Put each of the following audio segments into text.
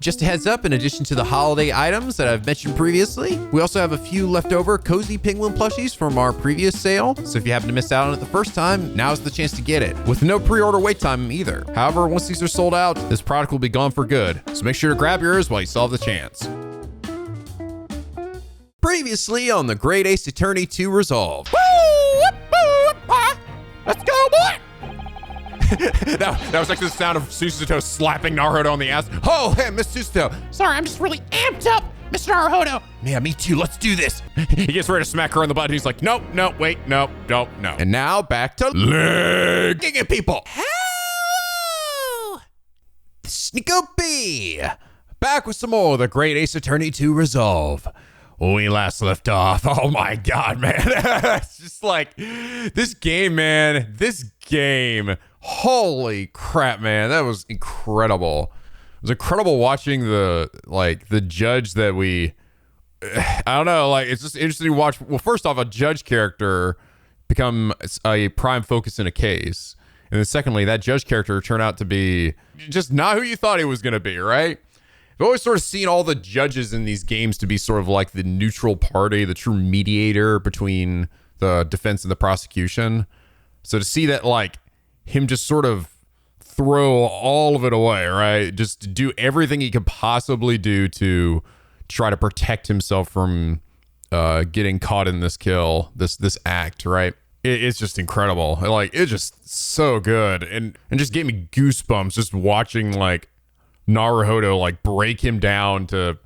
Just a heads up, in addition to the holiday items that I've mentioned previously, we also have a few leftover cozy penguin plushies from our previous sale. So if you happen to miss out on it the first time, now's the chance to get it, with no pre-order wait time either. However, once these are sold out, this product will be gone for good. So make sure to grab yours while you still have the chance. Previously on the Great Ace Attorney 2 Resolve. Let's go, boy! that was like the sound of Susato slapping Naruto on the ass. Oh, hey, Miss Susato. Sorry, I'm just really amped up, Mr. Naruto. Yeah, me too. Let's do this. He gets ready to smack her on the butt. He's like, nope, wait, no. And now back to legging at people. Hello! This is NicoB. Back with some more of the Great Ace Attorney 2 Resolve. When we last left off, oh my God, man. It's just like, this game, man. Holy crap, man. That was incredible. It was incredible watching the judge that I don't know, like, it's just interesting to watch. Well, first off, a judge character become a prime focus in a case. And then secondly, that judge character turned out to be just not who you thought he was going to be, right? I've always sort of seen all the judges in these games to be sort of like the neutral party, the true mediator between the defense and the prosecution. So to see that, like, him just sort of throw all of it away, right? Just do everything he could possibly do to try to protect himself from getting caught in this kill, this act, right? It's just incredible. Like, it's just so good. And just gave me goosebumps just watching, like, Naruto like break him down to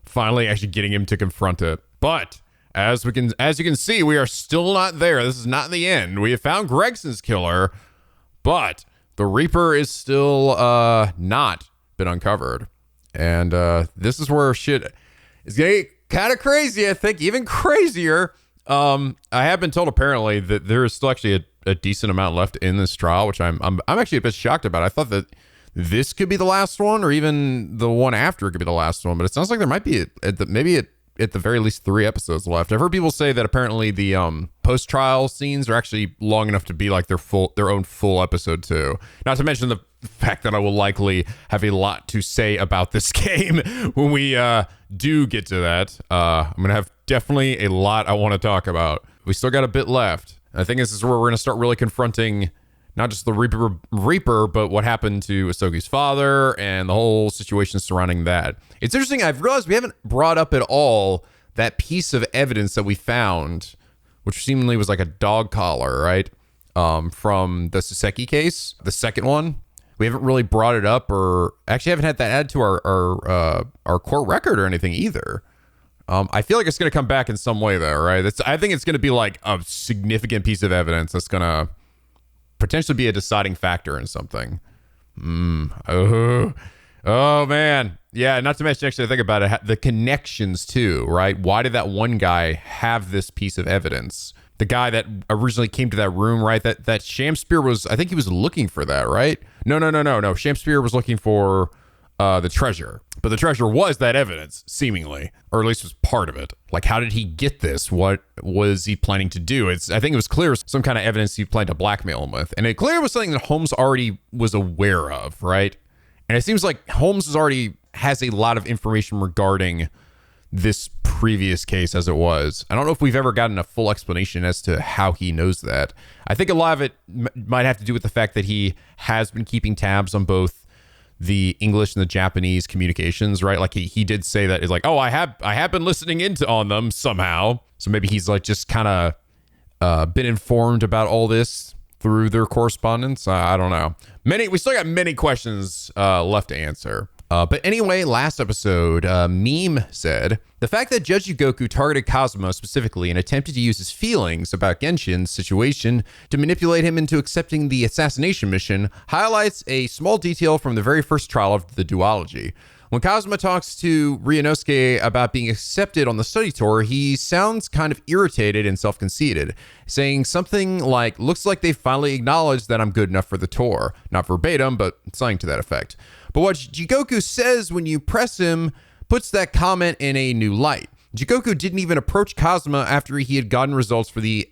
finally actually getting him to confront it. But as you can see, we are still not there. This is not the end. We have found Gregson's killer, but the Reaper is still not been uncovered. And this is where shit is getting kind of crazy, I think, even crazier. I have been told apparently that there is still actually a decent amount left in this trial, which I'm actually a bit shocked about. I thought that this could be the last one, or even the one after it could be the last one, but it sounds like there might be at the very least 3 episodes left. I've heard people say that apparently the post-trial scenes are actually long enough to be like their own full episode too. Not to mention the fact that I will likely have a lot to say about this game when we do get to that. I'm gonna have definitely a lot I want to talk about. We still got a bit left. I think this is where we're gonna start really confronting not just the Reaper, but what happened to Asogi's father and the whole situation surrounding that. It's interesting, I've realized we haven't brought up at all that piece of evidence that we found, which seemingly was like a dog collar, right? From the Soseki case, the second one. We haven't really brought it up, or actually haven't had that added to our court record or anything either. I feel like it's going to come back in some way though, right? I think it's going to be like a significant piece of evidence that's going to potentially be a deciding factor in something. Oh man. Yeah, not to mention, actually, think about it, the connections too, right? Why did that one guy have this piece of evidence? The guy that originally came to that room, right? That Shamspear was, I think he was looking for that, right? No. Shamspear was looking for the treasure. But the treasure was that evidence, seemingly, or at least was part of it. Like, how did he get this? What was he planning to do? I think it was clear some kind of evidence he planned to blackmail him with. And it clearly was something that Holmes already was aware of, right? And it seems like Holmes has a lot of information regarding this previous case as it was. I don't know if we've ever gotten a full explanation as to how he knows that. I think a lot of it might have to do with the fact that he has been keeping tabs on both the English and the Japanese communications, right? Like he did say that. It's like, oh, I have been listening on them somehow. So maybe he's like just kind of been informed about all this through their correspondence. I don't know. We still got many questions left to answer. But anyway, last episode, Meme said, the fact that Judge Yugoku targeted Kazuma specifically and attempted to use his feelings about Genshin's situation to manipulate him into accepting the assassination mission highlights a small detail from the very first trial of the duology. When Kazuma talks to Ryunosuke about being accepted on the study tour, he sounds kind of irritated and self-conceited, saying something like, looks like they finally acknowledged that I'm good enough for the tour. Not verbatim, but something to that effect. But what Jigoku says when you press him puts that comment in a new light. Jigoku didn't even approach Kazuma after he had gotten results for the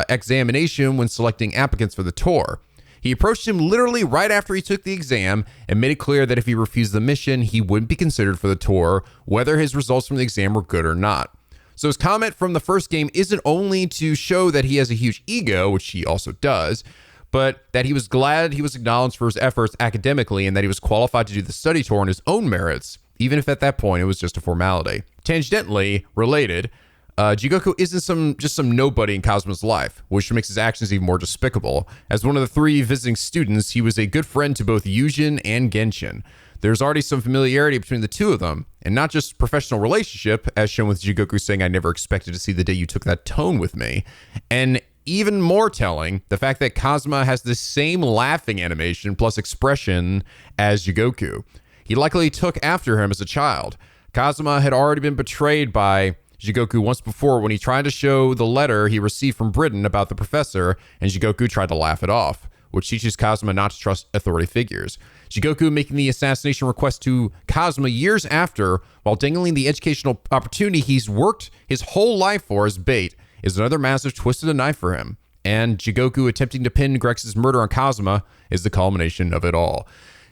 examination when selecting applicants for the tour. He approached him literally right after he took the exam and made it clear that if he refused the mission, he wouldn't be considered for the tour, whether his results from the exam were good or not. So his comment from the first game isn't only to show that he has a huge ego, which he also does, but that he was glad he was acknowledged for his efforts academically and that he was qualified to do the study tour on his own merits, even if at that point it was just a formality. Tangentially related, Jigoku isn't just some nobody in Kazuma's life, which makes his actions even more despicable. As one of the 3 visiting students, he was a good friend to both Yujin and Genshin. There's already some familiarity between the two of them, and not just professional relationship, as shown with Jigoku saying, "I never expected to see the day you took that tone with me." And even more telling, the fact that Kazuma has the same laughing animation plus expression as Jigoku. He likely took after him as a child. Kazuma had already been betrayed by Jigoku once before when he tried to show the letter he received from Britain about the professor, and Jigoku tried to laugh it off, which teaches Kazuma not to trust authority figures. Jigoku making the assassination request to Kazuma years after, while dangling the educational opportunity he's worked his whole life for as bait, is another massive twist of the knife for him. And Jigoku attempting to pin Grex's murder on Kazuma is the culmination of it all.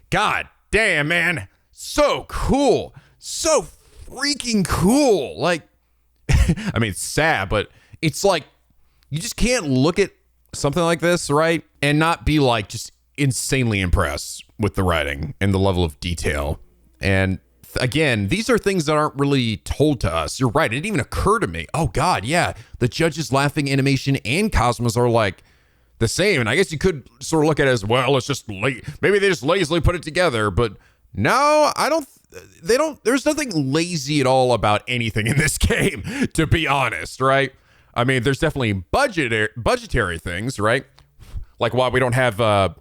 God damn, man. So cool. So freaking cool. Like, I mean, it's sad, but it's like, you just can't look at something like this, right, and not be like just insanely impressed with the writing and the level of detail. And again, these are things that aren't really told to us. You're right. It didn't even occur to me. Oh God, yeah. The judge's laughing animation and Kazuma's are like the same. And I guess you could sort of look at it as, well, it's just late. Maybe they just lazily put it together. But no, there's nothing lazy at all about anything in this game, to be honest, right? I mean, there's definitely budgetary things, right? Like why we don't have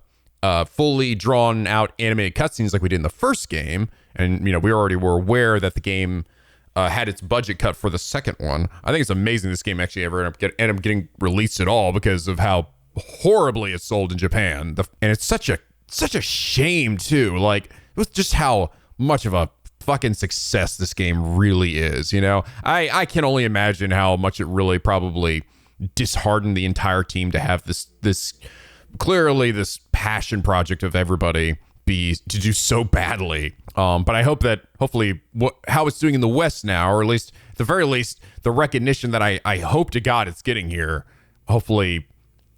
fully drawn out animated cutscenes like we did in the first game. And, you know, we already were aware that the game had its budget cut for the second one. I think it's amazing this game actually ever ended up getting released at all because of how horribly it sold in Japan. And it's such a shame, too. Like, with just how much of a fucking success this game really is, you know? I can only imagine how much it really probably disheartened the entire team to have this clearly this passion project of everybody to do so badly. But I hope that hopefully how it's doing in the West now, or at least at the very least, the recognition that I hope to God it's getting here, hopefully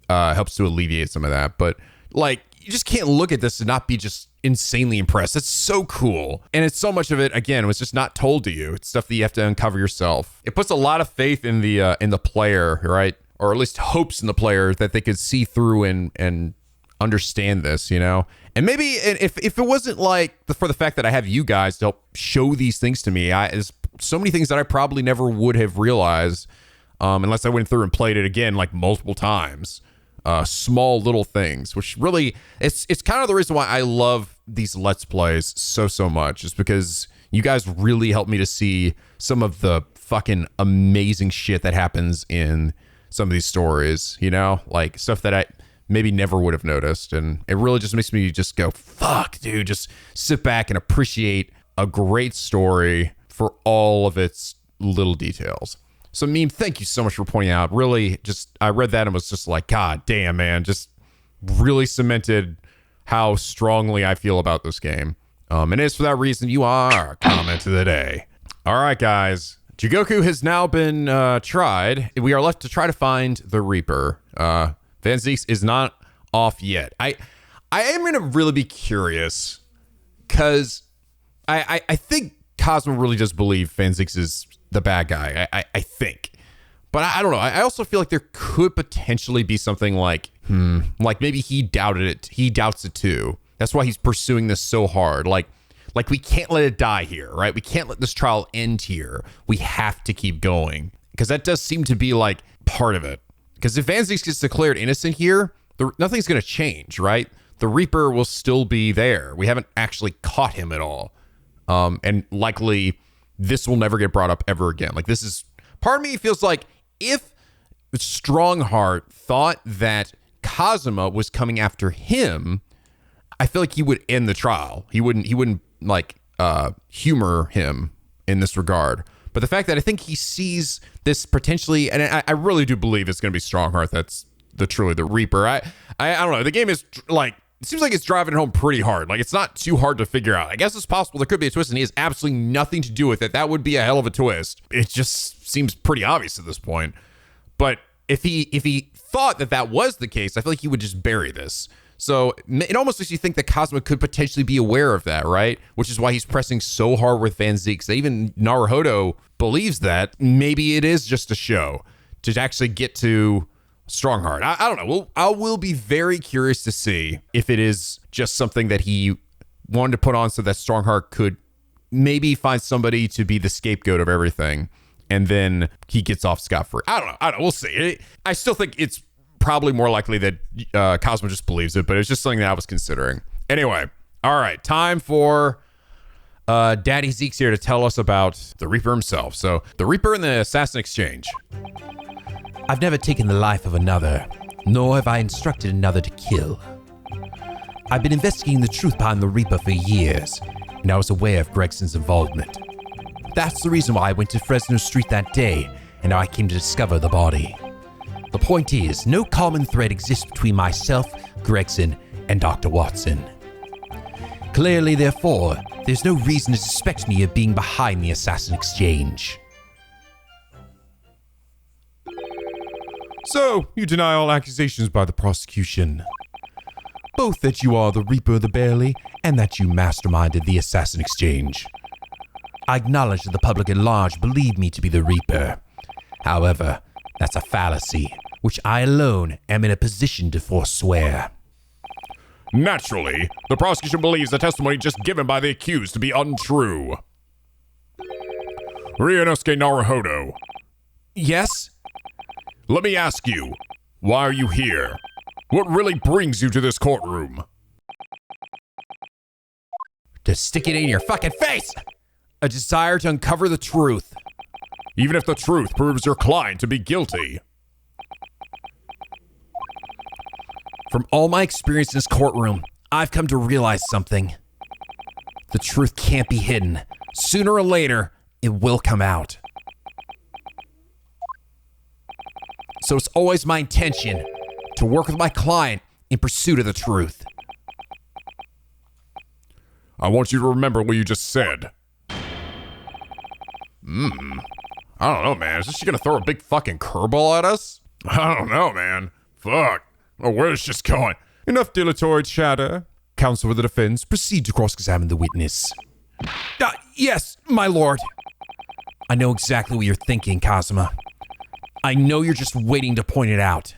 helps to alleviate some of that. But like, you just can't look at this and not be just insanely impressed. It's so cool. And it's so much of it, again, was just not told to you. It's stuff that you have to uncover yourself. It puts a lot of faith in the player, right? Or at least hopes in the player that they could see through and understand this, you know? And maybe if it wasn't like for the fact that I have you guys to help show these things to me, there's so many things that I probably never would have realized unless I went through and played it again like multiple times. Small little things, which really it's kind of the reason why I love these Let's Plays so much, is because you guys really help me to see some of the fucking amazing shit that happens in some of these stories, you know, like stuff that I maybe never would have noticed. And it really just makes me just go, fuck, dude, just sit back and appreciate a great story for all of its little details. So, Meme, thank you so much for pointing out. Really, I read that and was just like, God damn, man, just really cemented how strongly I feel about this game. And it's for that reason you are our comment of the day. All right, guys. Jigoku has now been tried. We are left to try to find the Reaper. Van Ziek is not off yet. I am going to really be curious because I think Cosmo really does believe Van Ziek is the bad guy. I think. But I don't know. I also feel like there could potentially be something like maybe he doubted it. He doubts it too. That's why he's pursuing this so hard. Like we can't let it die here, right? We can't let this trial end here. We have to keep going. Because that does seem to be like part of it. Because if Van Ziek gets declared innocent here, nothing's going to change, right? The Reaper will still be there. We haven't actually caught him at all. And likely this will never get brought up ever again. Like this is, part of me feels like if Strongheart thought that Kazuma was coming after him, I feel like he would end the trial. He wouldn't like humor him in this regard. But the fact that I think he sees this potentially, and I really do believe it's going to be Strongheart that's truly the Reaper. I don't know. The game is like, it seems like it's driving it home pretty hard. Like, it's not too hard to figure out. I guess it's possible there could be a twist and he has absolutely nothing to do with it. That would be a hell of a twist. It just seems pretty obvious at this point. But if he thought that was the case, I feel like he would just bury this. So it almost makes you think that Kazuma could potentially be aware of that, right? Which is why he's pressing so hard with Van Ziek. So even Naruhodo believes that maybe it is just a show to actually get to Strongheart. I don't know. Well, I will be very curious to see if it is just something that he wanted to put on so that Strongheart could maybe find somebody to be the scapegoat of everything, and then he gets off scot-free. I don't know. We'll see. I still think it's probably more likely that Cosmo just believes it, but it's just something that I was considering. Anyway, all right. Time for Daddy Zeke's here to tell us about the Reaper himself. So, the Reaper and the Assassin Exchange. I've never taken the life of another, nor have I instructed another to kill. I've been investigating the truth behind the Reaper for years, and I was aware of Gregson's involvement. That's the reason why I went to Fresno Street that day, and how I came to discover the body. The point is, no common thread exists between myself, Gregson, and Dr. Watson. Clearly, therefore, there's no reason to suspect me of being behind the Assassin Exchange. So, you deny all accusations by the prosecution. Both that you are the Reaper of the Barely, and that you masterminded the Assassin Exchange. I acknowledge that the public at large believe me to be the Reaper. However, that's a fallacy, which I alone am in a position to forswear. Naturally, the prosecution believes the testimony just given by the accused to be untrue. Ryunosuke Naruhodo. Yes? Let me ask you, why are you here? What really brings you to this courtroom? To stick it in your fucking face! A desire to uncover the truth. Even if the truth proves your client to be guilty. From all my experience in this courtroom, I've come to realize something. The truth can't be hidden. Sooner or later, it will come out. So it's always my intention to work with my client in pursuit of the truth. I want you to remember what you just said. I don't know, man. Is she gonna throw a big fucking curveball at us? I don't know, man. Fuck. Oh, where's this going? Enough dilatory chatter. Counsel for the defense, proceed to cross-examine the witness. Yes, my lord. I know exactly what you're thinking, Kazuma. I know you're just waiting to point it out.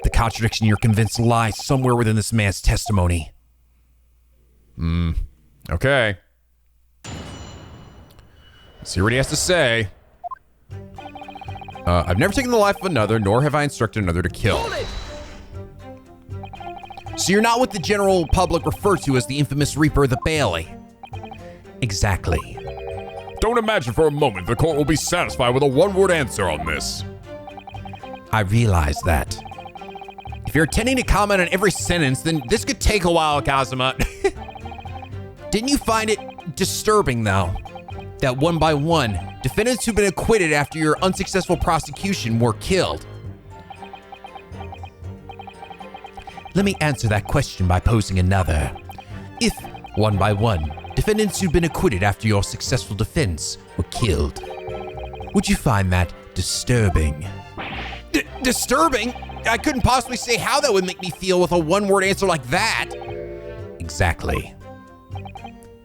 The contradiction you're convinced lies somewhere within this man's testimony. Okay. Let's see what he has to say. I've never taken the life of another, nor have I instructed another to kill. So you're not what the general public refer to as the infamous Reaper of the Bailey? Exactly. Don't imagine for a moment the court will be satisfied with a one-word answer on this. I realize that. If you're intending to comment on every sentence, then this could take a while, Kazuma. Didn't you find it disturbing, though, that one by one, defendants who've been acquitted after your unsuccessful prosecution were killed? Let me answer that question by posing another. If, one by one, defendants who've been acquitted after your successful defense were killed, would you find that disturbing? Disturbing? I couldn't possibly say how that would make me feel with a one-word answer like that. Exactly.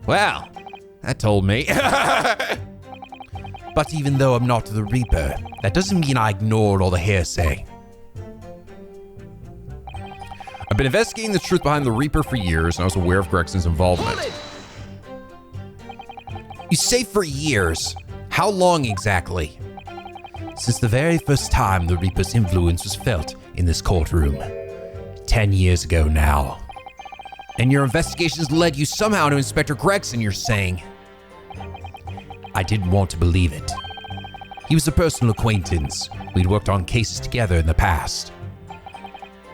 Well, that told me. But even though I'm not the Reaper, that doesn't mean I ignored all the hearsay. I've been investigating the truth behind the Reaper for years, and I was aware of Gregson's involvement. You say for years. How long exactly? Since the very first time the Reaper's influence was felt in this courtroom. 10 years ago now. And your investigations led you somehow to Inspector Gregson, you're saying? I didn't want to believe it. He was a personal acquaintance. We'd worked on cases together in the past.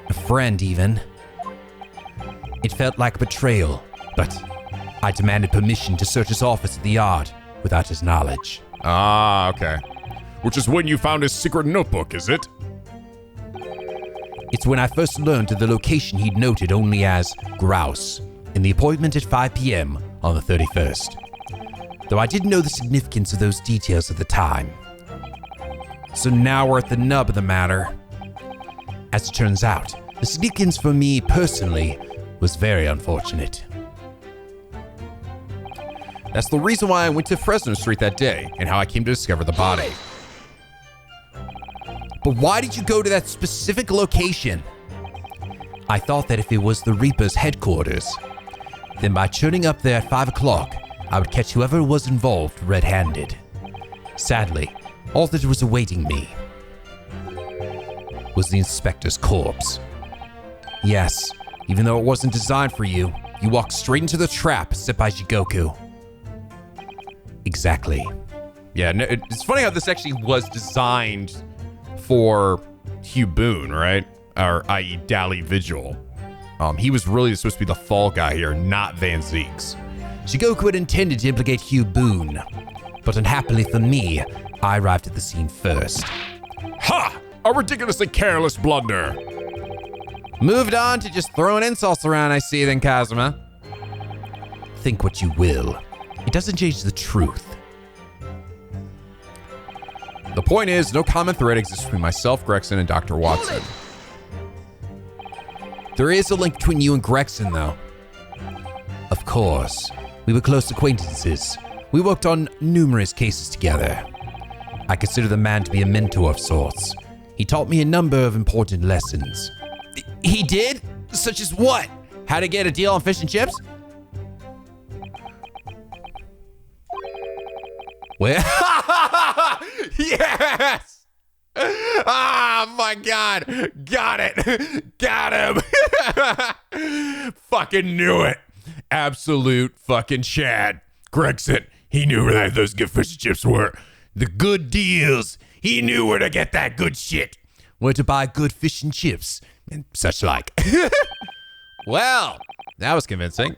A friend, even. It felt like betrayal, but I demanded permission to search his office at the Yard without his knowledge. Ah, okay. Which is when you found his secret notebook, is it? It's when I first learned of the location he'd noted only as Grouse in the appointment at 5 p.m. on the 31st. Though I didn't know the significance of those details at the time. So now we're at the nub of the matter. As it turns out, the significance for me personally was very unfortunate. That's the reason why I went to Fresno Street that day and how I came to discover the body. But why did you go to that specific location? I thought that if it was the Reaper's headquarters, then by turning up there at 5 o'clock, I would catch whoever was involved red-handed. Sadly, all that was awaiting me was the inspector's corpse. Yes, even though it wasn't designed for you, you walked straight into the trap set by Jigoku. Exactly. Yeah, no, it's funny how this actually was designed for Hugh Boone, right? Or i.e. Dally Vigil. He was really supposed to be the fall guy here, not Van Zieks. Jigoku had intended to implicate Hugh Boone, but unhappily for me, I arrived at the scene first. Ha! A ridiculously careless blunder. Moved on to just throwing insults around, I see then, Kazuma. Think what you will. It doesn't change the truth. The point is, no common thread exists between myself, Gregson, and Dr. Watson. There is a link between you and Gregson, though. Of course. We were close acquaintances. We worked on numerous cases together. I consider the man to be a mentor of sorts. He taught me a number of important lessons. He did? Such as what? How to get a deal on fish and chips? Well, Yes! Ah, my God. Got it. Got him. Fucking knew it. Absolute fucking Chad. Gregson, he knew where those good fish and chips were. The good deals. He knew where to get that good shit. where to buy good fish and chips and such like. Well, that was convincing.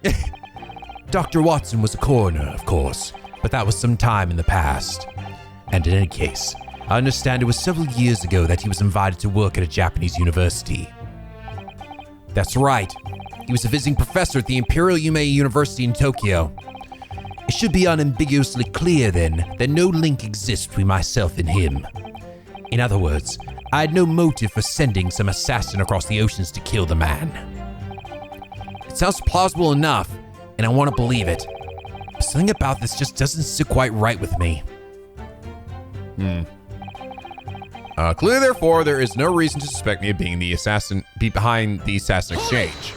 Dr. Watson was a coroner, of course, but that was some time in the past. And in any case, I understand it was several years ago that he was invited to work at a Japanese university. That's right. He was a visiting professor at the Imperial Yumei University in Tokyo. It should be unambiguously clear then that no link exists between myself and him. In other words, I had no motive for sending some assassin across the oceans to kill the man. It sounds plausible enough, and I want to believe it. But something about this just doesn't sit quite right with me. Clearly, therefore, there is no reason to suspect me of being the assassin behind the assassin exchange.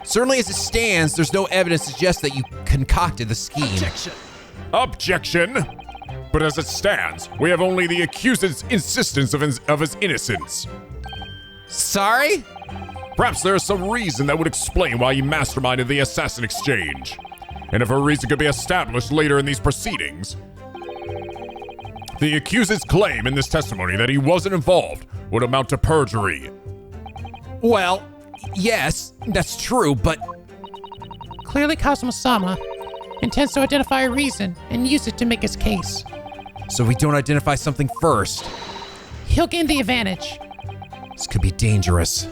Certainly as it stands, there's no evidence to suggest that you concocted the scheme. Objection! But as it stands, we have only the accused's insistence of his innocence. Sorry? Perhaps there is some reason that would explain why he masterminded the assassin exchange. And if a reason could be established later in these proceedings, the accused's claim in this testimony that he wasn't involved would amount to perjury. Well, yes, that's true, but Clearly, Kazuma-sama intends to identify a reason and use it to make his case. so we don't identify something first. He'll gain the advantage. This could be dangerous.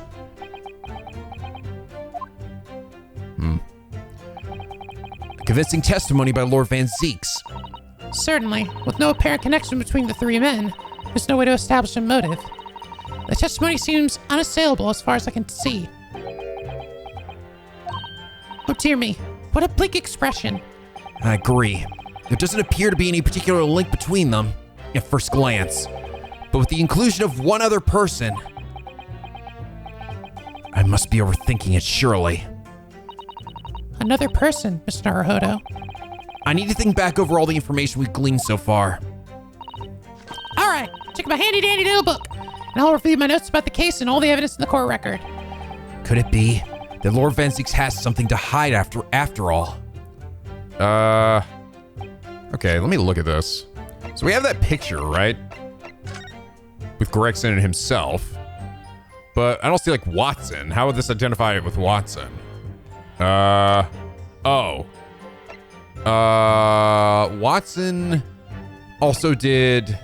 Convincing testimony by Lord Van Zieks. Certainly, with no apparent connection between the three men, there's no way to establish a motive. The testimony seems unassailable as far as I can see. Oh dear me, what a bleak expression. I agree. There doesn't appear to be any particular link between them at first glance. But with the inclusion of one other person, I must be overthinking it surely. Another person, Mr. Naruhodo. I need to think back over all the information we've gleaned so far. All right, check my handy-dandy little book, and I'll review my notes about the case and all the evidence in the court record. Could it be that Lord Van Zieks has something to hide after all? Okay, let me look at this. So we have that picture, right? With Gregson and himself. But I don't see, like, Watson. How would this identify it with Watson? Watson also did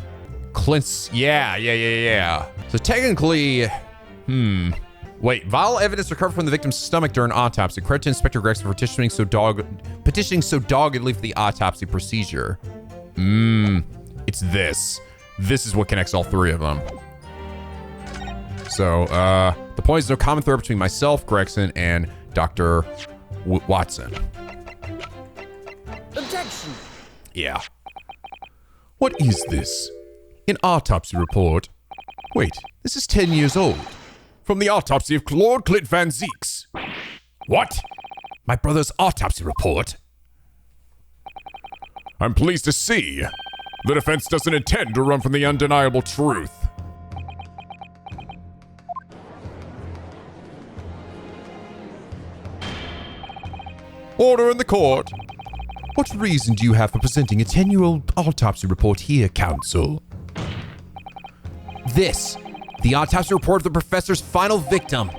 Clint's, yeah. So technically, wait, vital evidence recovered from the victim's stomach during autopsy. Credit to Inspector Gregson for petitioning so doggedly for the autopsy procedure. It's this. This is what connects all three of them. So, the point is no common thread between myself, Gregson, and Dr. Watson. Objection! Yeah. What is this? An autopsy report. Wait, this is 10 years old. From the autopsy of Lord Clint Van Zieks. What? My brother's autopsy report? I'm pleased to see. The defense doesn't intend to run from the undeniable truth. Order in the court. What reason do you have for presenting a 10-year-old autopsy report here, counsel? This, the autopsy report of the professor's final victim,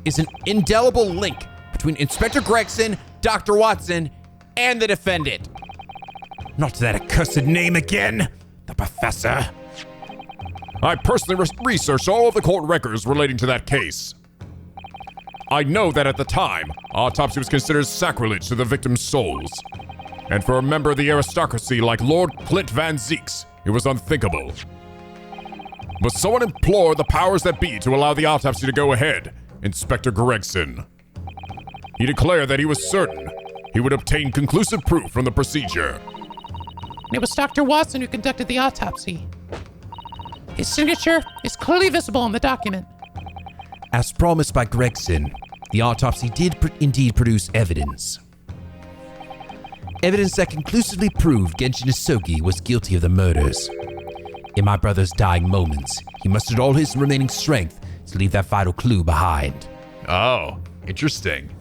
is an indelible link between Inspector Gregson, Dr. Watson, and the defendant. Not that accursed name again, the professor. I personally researched all of the court records relating to that case. I know that at the time, autopsy was considered sacrilege to the victim's souls. And for a member of the aristocracy like Lord Clint Van Zieks, it was unthinkable. But someone implored the powers that be to allow the autopsy to go ahead, Inspector Gregson. He declared that he was certain he would obtain conclusive proof from the procedure. It was Dr. Watson who conducted the autopsy. His signature is clearly visible in the document. As promised by Gregson, the autopsy did indeed produce evidence. Evidence that conclusively proved Genshin Isogi was guilty of the murders. In my brother's dying moments, he mustered all his remaining strength to leave that vital clue behind. Oh, interesting.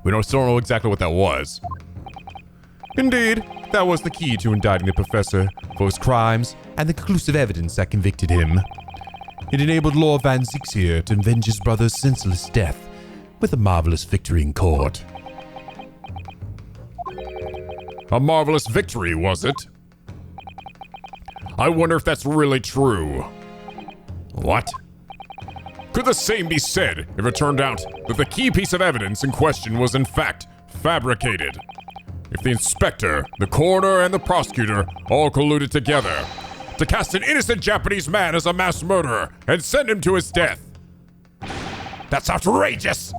We still don't know exactly what that was. Indeed, that was the key to indicting the professor for his crimes and the conclusive evidence that convicted him. It enabled Lord Van Zieks here to avenge his brother's senseless death with a marvelous victory in court. A marvelous victory, was it? I wonder if that's really true. What? Could the same be said if it turned out that the key piece of evidence in question was in fact fabricated? If the inspector, the coroner, and the prosecutor all colluded together to cast an innocent Japanese man as a mass murderer and send him to his death. That's outrageous!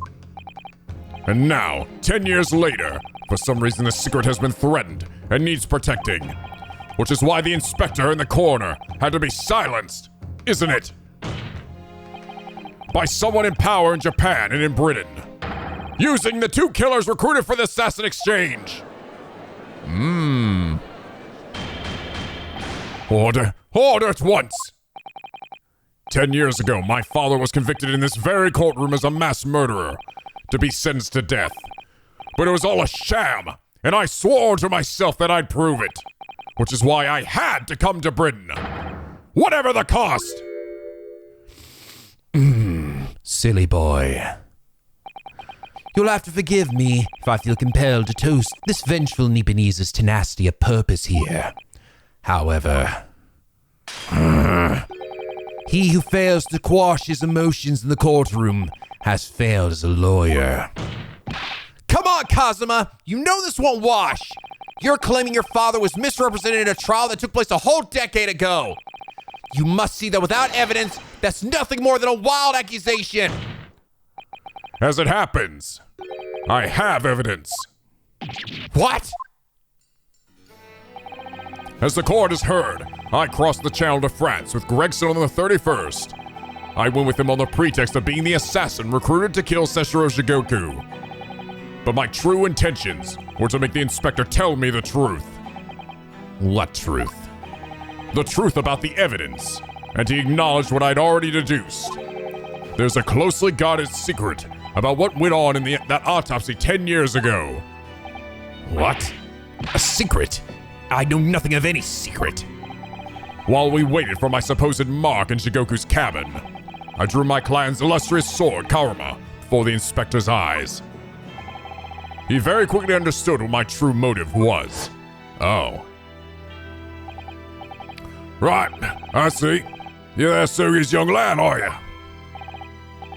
And now, 10 years later, for some reason the secret has been threatened and needs protecting. Which is why the inspector and the coroner had to be silenced, isn't it? By someone in power in Japan and in Britain. Using the two killers recruited for the assassin exchange. Order at once! 10 years ago, my father was convicted in this very courtroom as a mass murderer, to be sentenced to death. But it was all a sham, and I swore to myself that I'd prove it. Which is why I had to come to Britain. Whatever the cost! Silly boy. You'll have to forgive me if I feel compelled to toast this vengeful Nipponese's tenacity of purpose here. However, he who fails to quash his emotions in the courtroom has failed as a lawyer. Come on, Kazuma! You know this won't wash! You're claiming your father was misrepresented in a trial that took place a whole decade ago! You must see that without evidence, that's nothing more than a wild accusation! As it happens, I have evidence. What? As the court has heard, I crossed the channel to France with Gregson on the 31st. I went with him on the pretext of being the assassin recruited to kill Seshiro Shigoku. But my true intentions were to make the inspector tell me the truth. What truth? The truth about the evidence, and he acknowledged what I'd already deduced. There's a closely guarded secret about what went on in that autopsy 10 years ago. What? A secret? I know nothing of any secret. While we waited for my supposed mark in Shigoku's cabin, I drew my client's illustrious sword, Karuma, before the inspector's eyes. He very quickly understood what my true motive was. Oh. Right, I see. You're there, Sugi's young lad, are you?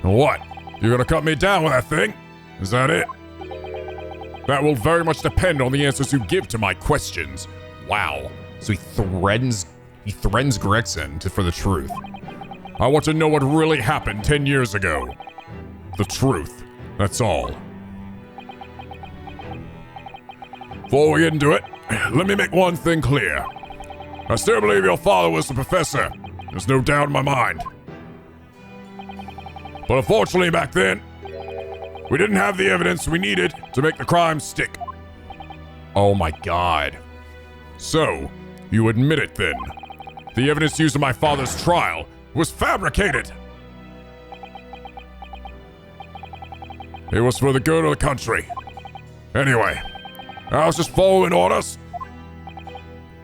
What? You're gonna cut me down with that thing? Is that it? That will very much depend on the answers you give to my questions. Wow. So he threatens Gregson for the truth. I want to know what really happened 10 years ago. The truth. That's all. Before we get into it, let me make one thing clear. I still believe your father was the professor. There's no doubt in my mind. But unfortunately back then, we didn't have the evidence we needed to make the crime stick. Oh my god. So, you admit it then. The evidence used in my father's trial was fabricated. It was for the good of the country. Anyway, I was just following orders.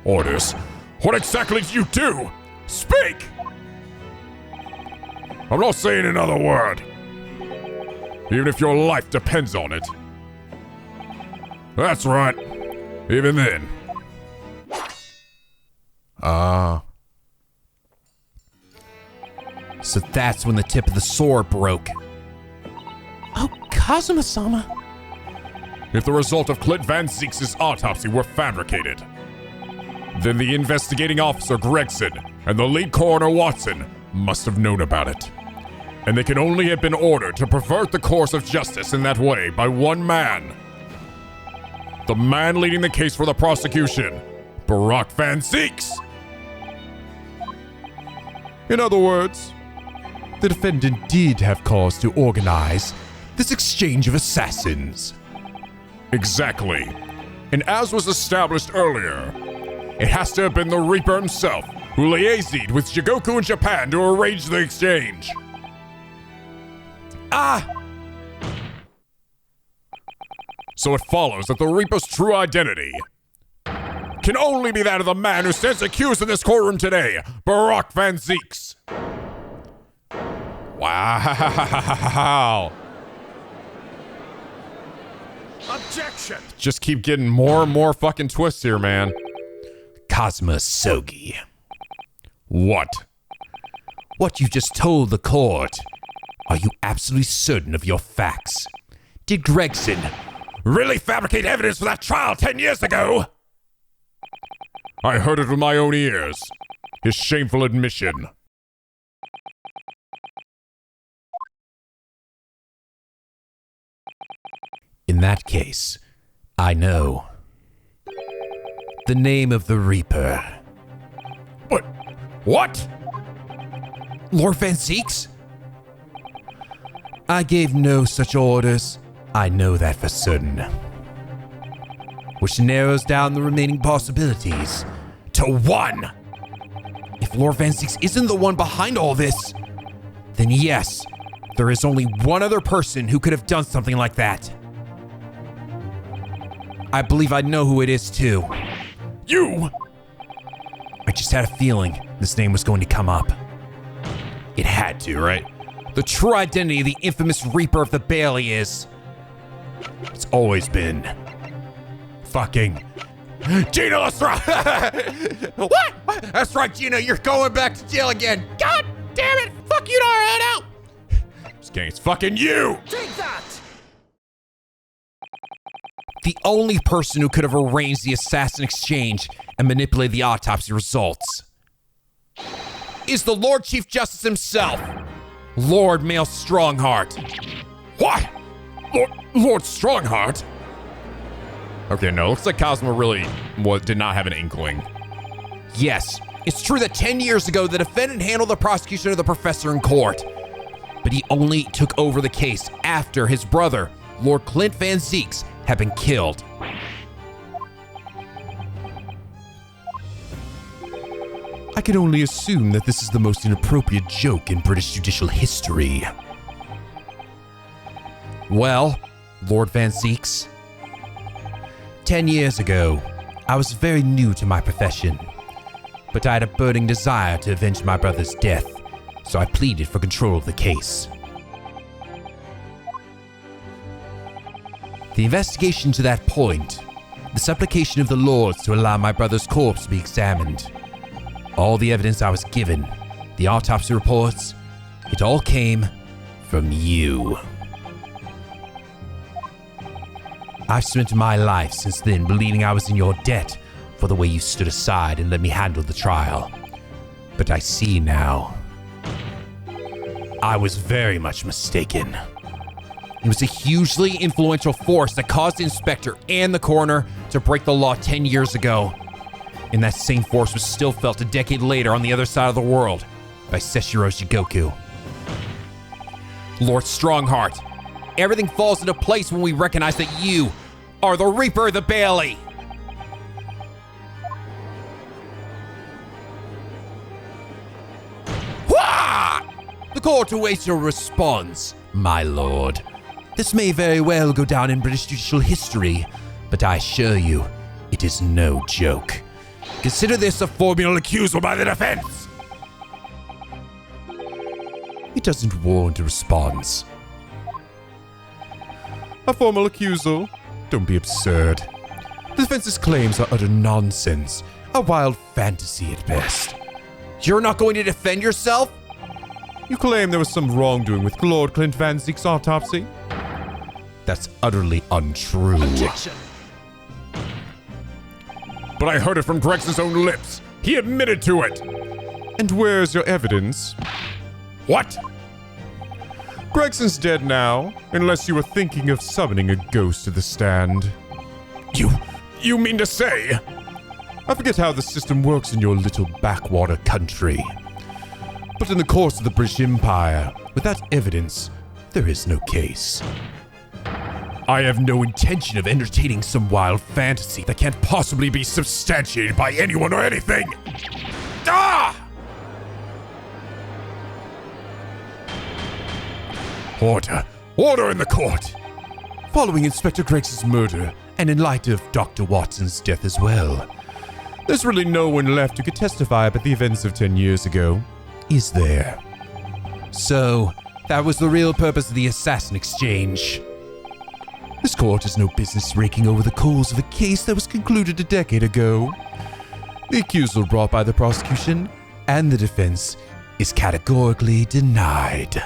Orders? What exactly did you do? Speak! I'm not saying another word. Even if your life depends on it. That's right. Even then. So that's when the tip of the sword broke. Oh, Kazuma-sama. If the result of Clint Van Ziek's autopsy were fabricated, then the investigating officer Gregson and the lead coroner Watson must have known about it. And they can only have been ordered to pervert the course of justice in that way by one man. The man leading the case for the prosecution, Barack Van Ziek. In other words, the defendant did have cause to organize this exchange of assassins. Exactly. And as was established earlier, it has to have been the Reaper himself who liaised with Jigoku in Japan to arrange the exchange. So it follows that the Reaper's true identity can only be that of the man who stands accused in this courtroom today, Barack Van Ziek. Wow. Objection! Just keep getting more and more fucking twists here, man. Kazuma Sogi. What? What you just told the court. Are you absolutely certain of your facts? Did Gregson Really fabricate evidence for that trial 10 years ago? I heard it with my own ears. His shameful admission. In that case, I know. The name of the Reaper. What? Lord Van Ziek's? I gave no such orders. I know that for certain. Which narrows down the remaining possibilities to one. If Lord Van Ziek isn't the one behind all this, then yes, there is only one other person who could have done something like that. I believe I know who it is too. You! I just had a feeling this name was going to come up. It had to, right? The true identity of the infamous Reaper of the Bailey is... It's always been... fucking... Gina, that's right! What? That's right, Gina, you're going back to jail again. God damn it! Fuck you, Naruto! Just kidding, it's fucking you! Take that! The only person who could have arranged the assassin exchange and manipulated the autopsy results is the Lord Chief Justice himself, Lord Male Strongheart. What? Lord Strongheart? Okay, no, looks like Cosmo really did not have an inkling. Yes, it's true that 10 years ago, the defendant handled the prosecution of the professor in court, but he only took over the case after his brother, Lord Clint Van Ziek, had been killed. I can only assume that this is the most inappropriate joke in British judicial history. Well, Lord Van Ziek, 10 years ago, I was very new to my profession, but I had a burning desire to avenge my brother's death, so I pleaded for control of the case. The investigation to that point, the supplication of the lords to allow my brother's corpse to be examined, all the evidence I was given, the autopsy reports, it all came from you. I've spent my life since then believing I was in your debt for the way you stood aside and let me handle the trial. But I see now. I was very much mistaken. It was a hugely influential force that caused the inspector and the coroner to break the law 10 years ago. And that same force was still felt a decade later on the other side of the world by Seshiro Jigoku. Lord Strongheart, everything falls into place when we recognize that you are the Reaper of the Bailey. Wah! The court awaits your response, my lord. This may very well go down in British judicial history, but I assure you, it is no joke. Consider this a formal accusal by the defense. It doesn't warrant a response. A formal accusal? Don't be absurd. The defense's claims are utter nonsense, a wild fantasy at best. You're not going to defend yourself? You claim there was some wrongdoing with Lord Clint Van Ziek's autopsy? That's utterly untrue. Objection. But I heard it from Gregson's own lips. He admitted to it. And where's your evidence? What? Gregson's dead now, unless you were thinking of summoning a ghost to the stand. You mean to say? I forget how the system works in your little backwater country. But in the course of the British Empire, without evidence, there is no case. I have no intention of entertaining some wild fantasy that can't possibly be Substantiated by anyone or anything. Ah! Order in the court. following Inspector Gregson's murder, and in light of Dr. Watson's death as well. There's really no one left who could testify about the events of 10 years ago, is there? So, that was the real purpose of the assassin exchange. This court has no business raking over the coals of a case that was concluded a decade ago. The accusal brought by the prosecution and the defense is categorically denied.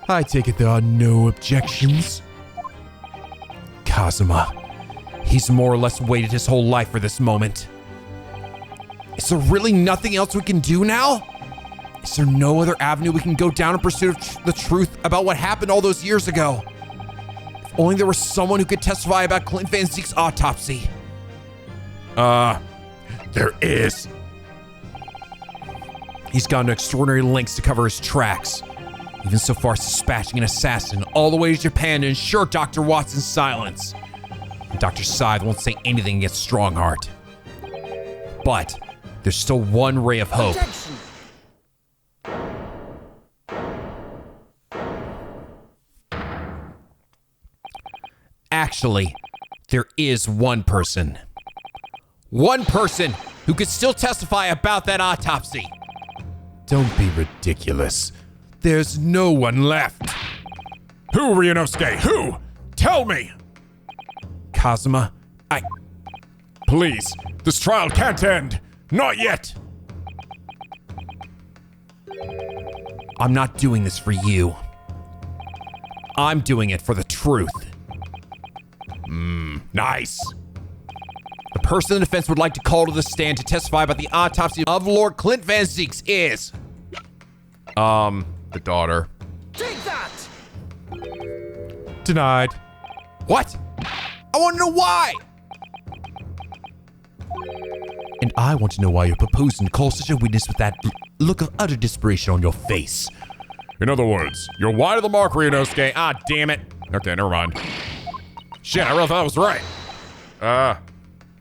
I take it there are no objections? Kazuma, he's more or less waited his whole life for this moment. Is there really nothing else we can do now? Is there no other avenue we can go down in pursuit of the truth about what happened all those years ago? If only there was someone who could testify about Clint Van Ziek's autopsy. There is. He's gone to extraordinary lengths to cover his tracks, even so far as dispatching an assassin all the way to Japan to ensure Dr. Watson's silence. And Dr. Scythe won't say anything against Strongheart. But there's still one ray of hope. Objection. Actually, there is one person. One person who could still testify about that autopsy. Don't be ridiculous. There's no one left. Who, Ryunosuke? Who? Tell me! Kazuma, Please, this trial can't end. Not yet. I'm not doing this for you. I'm doing it for the truth. Nice. The person the defense would like to call to the stand to testify about the autopsy of Lord Clint Van Ziek's is... The daughter. Take that! Denied. What? I want to know why! And I want to know why you're proposing to call such a witness with that look of utter desperation on your face. In other words, you're wide of the mark, Ryunosuke. Ah, damn it. Okay, never mind. Shit, I really thought I was right.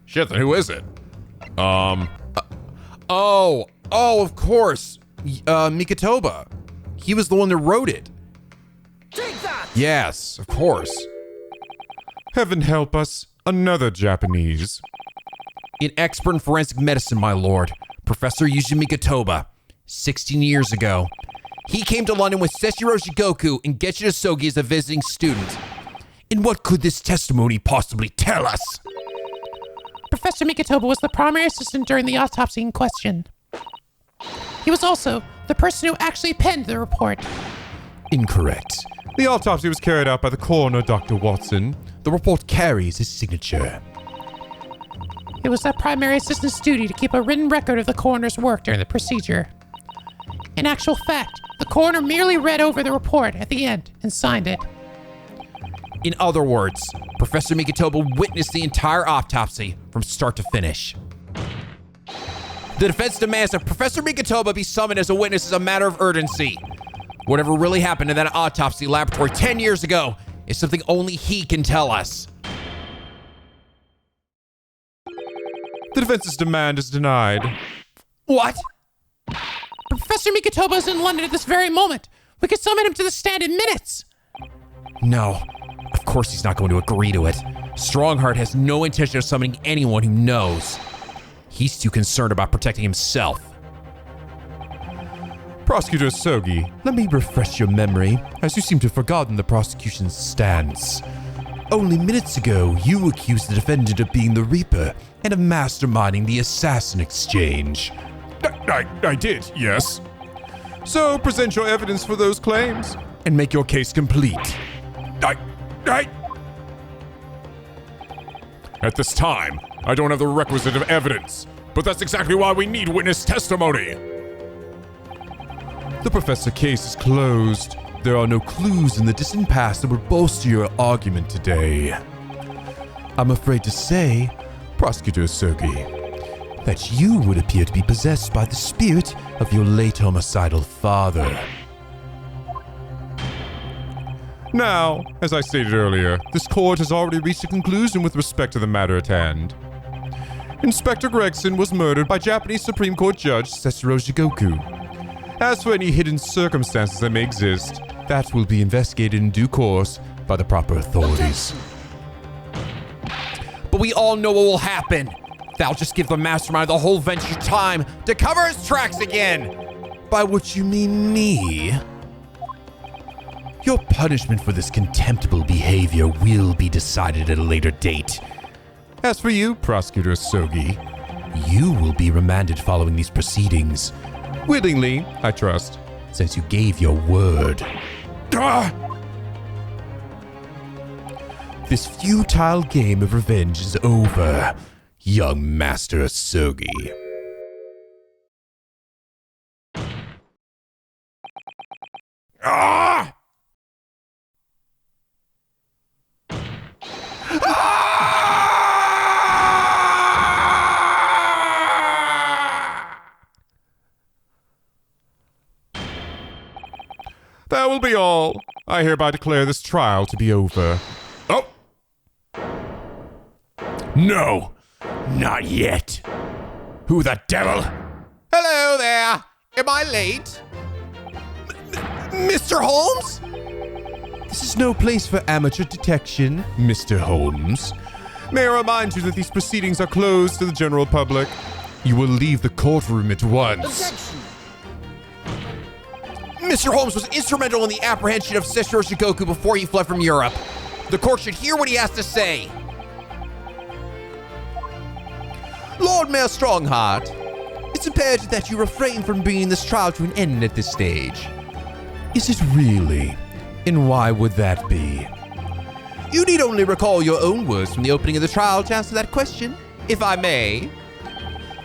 Shit, then who is it? Oh, of course. Mikotoba. He was the one that wrote it. Take that! Yes, of course. Heaven help us, another Japanese. An expert in forensic medicine, my lord. Professor Yuji Mikotoba. 16 years ago. He came to London with Seshiro Jigoku and Getsu Sogi as a visiting student. And what could this testimony possibly tell us? Professor Mikotoba was the primary assistant during the autopsy in question. He was also the person who actually penned the report. Incorrect. The autopsy was carried out by the coroner, Dr. Watson. The report carries his signature. It was that primary assistant's duty to keep a written record of the coroner's work during the procedure. In actual fact, the coroner merely read over the report at the end and signed it. In other words, Professor Mikotoba witnessed the entire autopsy from start to finish. The defense demands that Professor Mikotoba be summoned as a witness as a matter of urgency. Whatever really happened in that autopsy laboratory 10 years ago is something only he can tell us. The defense's demand is denied. What? Professor Mikotoba is in London at this very moment. We could summon him to the stand in minutes. No, of course he's not going to agree to it. Strongheart has no intention of summoning anyone who knows. He's too concerned about protecting himself. Prosecutor Sogi, let me refresh your memory, as you seem to have forgotten the prosecution's stance. Only minutes ago, you accused the defendant of being the Reaper and of masterminding the assassin exchange. I did, yes. So present your evidence for those claims and make your case complete. At this time, I don't have the requisite of evidence, but that's exactly why we need witness testimony. The professor case is closed. There are no clues in the distant past that would bolster your argument today. I'm afraid to say, Prosecutor Sogi, that you would appear to be possessed by the spirit of your late homicidal father. Now, as I stated earlier, this court has already reached a conclusion with respect to the matter at hand. Inspector Gregson was murdered by Japanese Supreme Court Judge Sessuro Jigoku. As for any hidden circumstances that may exist, that will be investigated in due course by the proper authorities. But we all know what will happen. They'll just give the mastermind the whole venture time to cover his tracks again. By which you mean me? Your punishment for this contemptible behavior will be decided at a later date. As for you, Prosecutor Sogi, You will be remanded following these proceedings, willingly, I trust. since you gave your word. This futile game of revenge is over, young Master Sogi. That will be all. I hereby declare this trial to be over. Oh! No! Not yet! Who the devil? Hello there! Am I late? Mr. Holmes? This is no place for amateur detection, Mr. Holmes. May I remind you that these proceedings are closed to the general public. You will leave the courtroom at once. Objection! Mr. Holmes was instrumental in the apprehension of Sessuro Jigoku before he fled from Europe. The court should hear what he has to say. Lord Mayor Strongheart, it's imperative that you refrain from bringing this trial to an end at this stage. Is it really? And why would that be? You need only recall your own words from the opening of the trial to answer that question, if I may.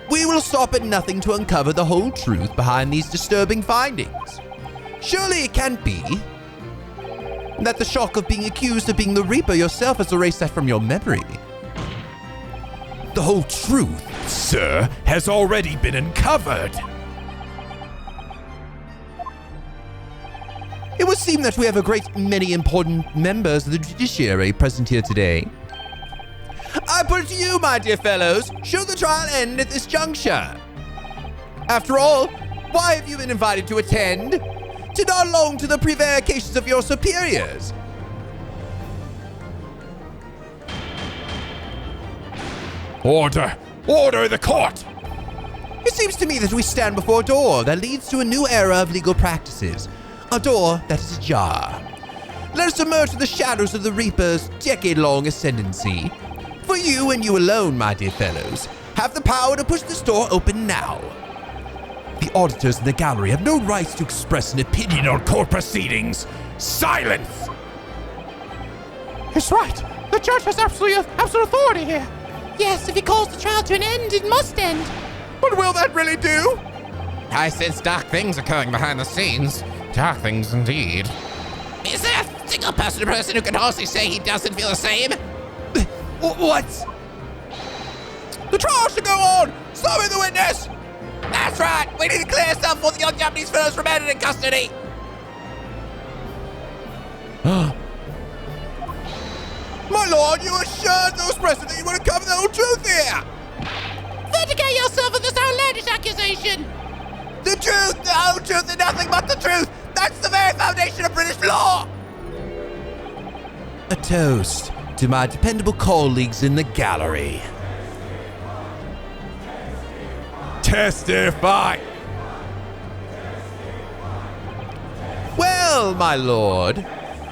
We will stop at nothing to uncover the whole truth behind these disturbing findings. Surely it can't be that the shock of being accused of being the Reaper yourself has erased that from your memory. The whole truth, sir, has already been uncovered. It would seem that we have a great many important members of the judiciary present here today. I put it to you, my dear fellows, should the trial end at this juncture? After all, why have you been invited to attend? To nod along to the prevarications of your superiors. Order! Order in the court! It seems to me that we stand before a door that leads to a new era of legal practices. A door that is ajar. Let us emerge from the shadows of the Reaper's decade-long ascendancy. For you and you alone, my dear fellows, have the power to push this door open now. The the auditors in the gallery have no rights to express an opinion on court proceedings. Silence! He's right. The judge has absolute authority here. Yes, if he calls the trial to an end, it must end. But will that really do? I sense dark things occurring behind the scenes. Dark things indeed. Is there a single person who can honestly say he doesn't feel the same? What? The trial should go on! Summon the witness! That's right! We need to clear ourselves before the young Japanese fellows remanded in custody! My lord, you assured those present that you would uncover the whole truth here! Vindicate yourself of this outlandish accusation. The truth, the whole truth, and nothing but the truth! That's the very foundation of British law! A toast to my dependable colleagues in the gallery. Testify! Well, my lord,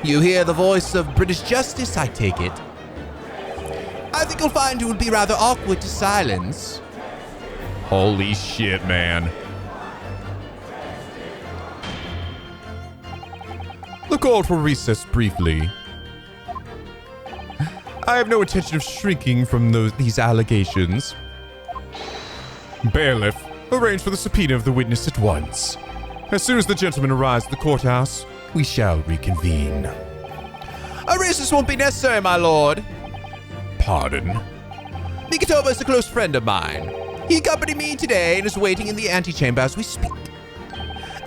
you hear the voice of British justice, I take it. I think you'll find it will be rather awkward to silence. Holy shit, man. The court will recess briefly. I have no intention of shrinking from these allegations. Bailiff, arrange for the subpoena of the witness at once. As soon as the gentleman arrives at the courthouse, we shall reconvene. A recess won't be necessary, my lord. Pardon? Mikotoba is a close friend of mine. He accompanied me today and is waiting in the antechamber as we speak.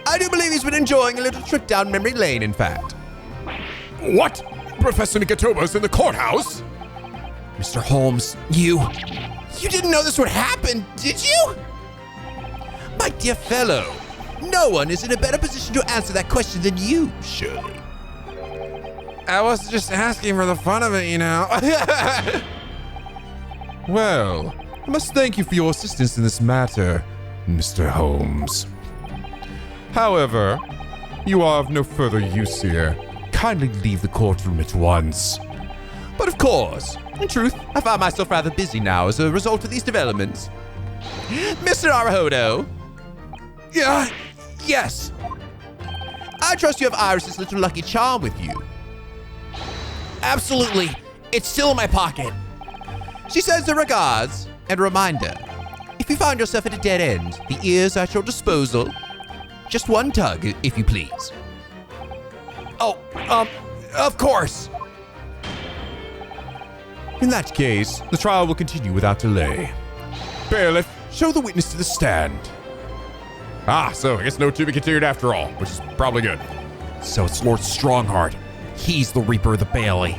I do believe he's been enjoying a little trip down memory lane, in fact. What? Professor Nikotoba's in the courthouse? Mr. Holmes, you didn't know this would happen, did you? My dear fellow, no one is in a better position to answer that question than you, surely. I was just asking for the fun of it, you know. Well, I must thank you for your assistance in this matter, Mr. Holmes. However, you are of no further use here. Kindly leave the courtroom at once. But of course, in truth, I find myself rather busy now as a result of these developments. Mr. Arahodo. Yes. I trust you have Iris's little lucky charm with you. Absolutely. It's still in my pocket. She sends her regards and a reminder. If you find yourself at a dead end, the ears are at your disposal. Just one tug, if you please. Oh, of course. In that case, the trial will continue without delay. Bailiff, show the witness to the stand. So I guess no to be continued after all, which is probably good. So it's Lord Strongheart. He's the Reaper of the Bailey.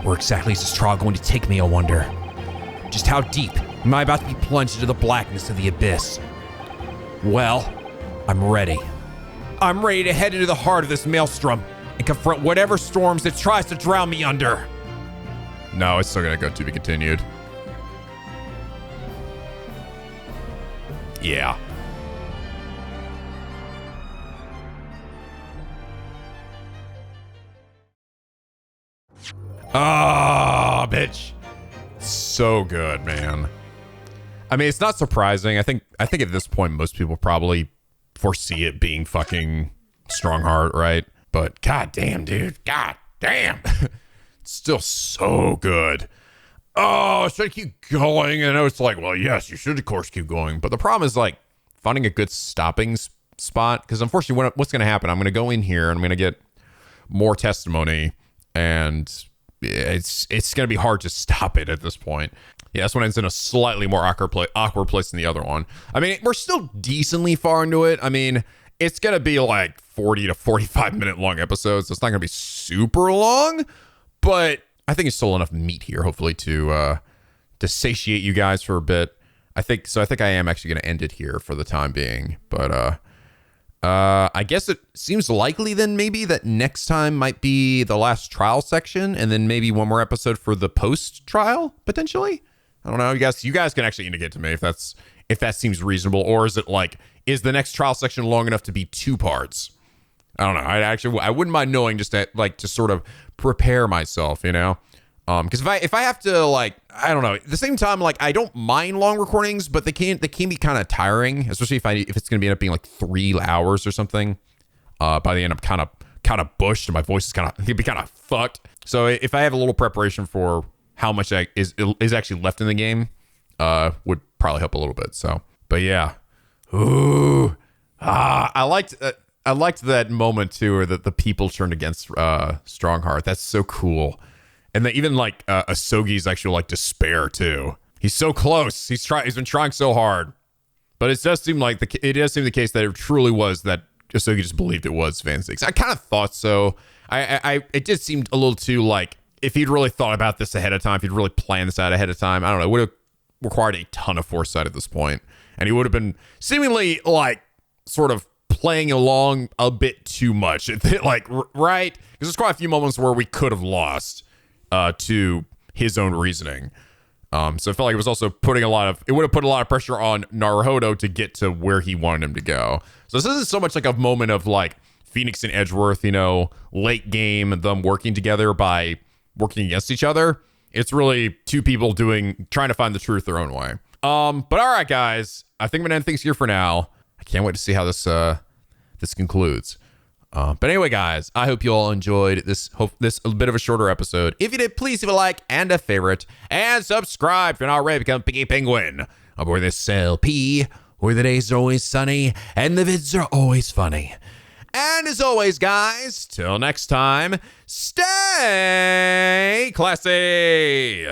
Where exactly is this trial going to take me, I wonder? Just how deep am I about to be plunged into the blackness of the abyss? Well, I'm ready. I'm ready to head into the heart of this maelstrom and confront whatever storms it tries to drown me under. No, it's still gonna go to be continued. Yeah. Ah, bitch. So good, man. I mean, it's not surprising. I think at this point most people probably foresee it being fucking Strongheart, right? But god damn, dude. God damn. It's still so good. Oh, should I keep going? And I was like, well, yes, you should of course keep going. But the problem is like finding a good stopping spot, because unfortunately what's going to happen, I'm going to go in here and I'm going to get more testimony, and it's going to be hard to stop it at this point. Yeah, this one ends in a slightly more awkward place than the other one. I mean, we're still decently far into it. I mean, it's going to be like 40 to 45 minute long episodes. So it's not going to be super long, but I think it's still enough meat here, hopefully, to satiate you guys for a bit. I think I am actually going to end it here for the time being. But I guess it seems likely then maybe that next time might be the last trial section, and then maybe one more episode for the post trial potentially. I don't know. You guys can actually indicate to me if that seems reasonable, or is it like, is the next trial section long enough to be 2 parts? I don't know. I wouldn't mind knowing, just to sort of prepare myself, you know? Because if I have to, like, I don't know. At the same time, like I don't mind long recordings, but they can be kind of tiring, especially if it's going to end up being like 3 hours or something. By the end, I'm kind of bushed, and my voice is kind of fucked. So if I have a little preparation for how much is actually left in the game, would probably help a little bit. So, but yeah, I liked that moment too, where the people turned against Strongheart. That's so cool. And then even like Asogi's actual like despair too. He's so close. He's been trying so hard, but it does seem the case that it truly was that Asogi just believed it was Van Ziek's. I kind of thought so. It did seem a little too like if he'd really thought about this ahead of time, if he'd really planned this out ahead of time, I don't know, it would have required a ton of foresight at this point, and he would have been seemingly like sort of playing along a bit too much, like right? Because there's quite a few moments where we could have lost to his own reasoning. So I felt like it was also it would have put a lot of pressure on Naruhodo to get to where he wanted him to go. So this isn't so much like a moment of like Phoenix and Edgeworth, late game, them working together by working against each other. It's really two people trying to find the truth their own way. But all right, guys, I think I'm gonna end things here for now. I can't wait to see how this concludes. But anyway, guys, I hope you all enjoyed this a bit of a shorter episode. If you did, please leave a like and a favorite, and subscribe if you're not already. Become Piggy Penguin aboard this LP, where the days are always sunny and the vids are always funny. And as always, guys, till next time, stay classy.